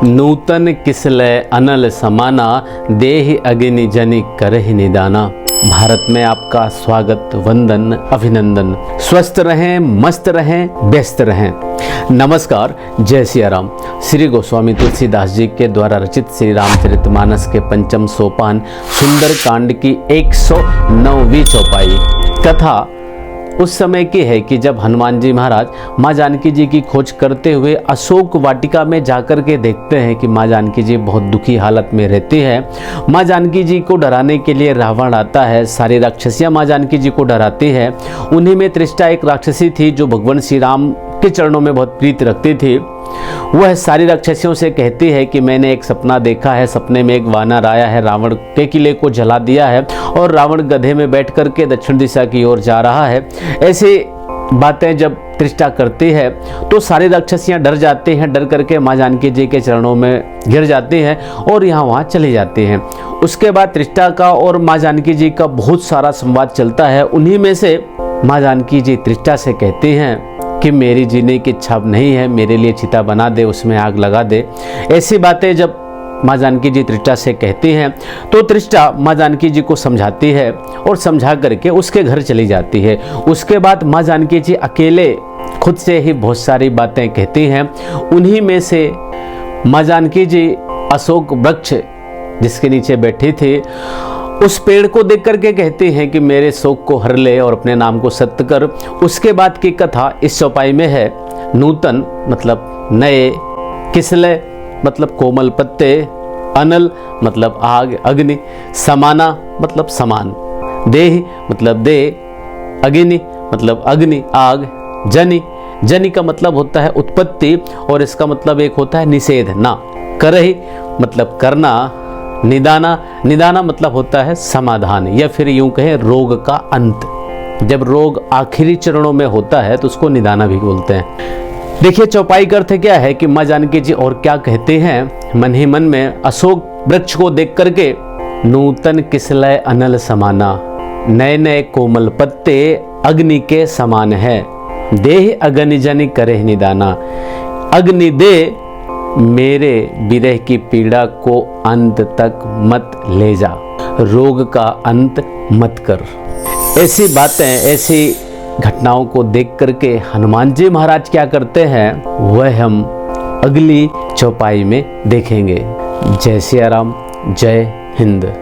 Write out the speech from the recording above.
नूतन किसलय अनल समाना, देहि अग्नि जनि करहि निदाना। भारत में आपका स्वागत, वंदन, अभिनंदन। स्वस्थ रहें, मस्त रहें, व्यस्त रहें। नमस्कार, जय सिया राम। श्री गोस्वामी तुलसीदास जी के द्वारा रचित श्री रामचरितमानस के पंचम सोपान सुंदर कांड की 109वीं चौपाई कथा उस समय की है कि जब हनुमान जी महाराज माँ जानकी जी की खोज करते हुए अशोक वाटिका में जाकर के देखते हैं कि माँ जानकी जी बहुत दुखी हालत में रहती है। माँ जानकी जी को डराने के लिए रावण आता है, सारी राक्षसियाँ माँ जानकी जी को डराती है। उन्हीं में त्रिष्टा एक राक्षसी थी जो भगवान श्री राम के चरणों में बहुत प्रीति रखती थी। वह सारी राक्षसियों से कहती है कि मैंने एक सपना देखा है, सपने में एक वानर आया है, रावण के किले को जला दिया है और रावण गधे में बैठ करके दक्षिण दिशा की ओर जा रहा है। ऐसी बातें जब त्रिष्टा करती है तो सारी राक्षसियां डर जाती हैं, डर करके माँ जानकी जी के चरणों में गिर जाती हैं और यहाँ वहाँ चली जाती हैं। उसके बाद त्रिष्टा का और माँ जानकी जी का बहुत सारा संवाद चलता है। उन्हीं में से माँ जानकी जी त्रिष्टा से कहती हैं कि मेरी जीने की इच्छा नहीं है, मेरे लिए चिता बना दे, उसमें आग लगा दे। ऐसी बातें जब माँ जानकी जी त्रिष्टा से कहती हैं तो त्रिष्टा माँ जानकी जी को समझाती है और समझा करके उसके घर चली जाती है। उसके बाद माँ जानकी जी अकेले खुद से ही बहुत सारी बातें कहती हैं। उन्हीं में से माँ जानकी जी अशोक वृक्ष जिसके नीचे बैठी थी उस पेड़ को देख करके कहती हैं कि मेरे शोक को हर ले और अपने नाम को सत्य कर। उसके बाद की कथा इस चौपाई में है। नूतन मतलब नए, किसलय मतलब कोमल पत्ते, अनल मतलब आग अग्नि, समाना मतलब समान, देह मतलब दे, अग्नि मतलब अग्नि आग, जनि जनि का मतलब होता है उत्पत्ति और इसका मतलब एक होता है निषेध ना, करहि मतलब करना, निदाना निदाना मतलब होता है समाधान या फिर यूं कहें रोग का अंत। जब रोग आखिरी चरणों में होता है तो उसको निदाना भी बोलते हैं। देखिए चौपाई का अर्थ क्या है कि माँ जानकी जी और क्या कहते हैं मन ही मन में अशोक वृक्ष को देख करके, नूतन किसलय अनल समाना, नए नए कोमल पत्ते अग्नि के समान है, देह अग्नि जनि करहि निदाना। अग्नि दे, मेरे विरह की पीड़ा को अंत तक मत ले जा, रोग का अंत मत कर। ऐसी बातें, ऐसी घटनाओं को देख करके हनुमान जी महाराज क्या करते हैं वह हम अगली चौपाई में देखेंगे। जय सिया राम, जय हिंद।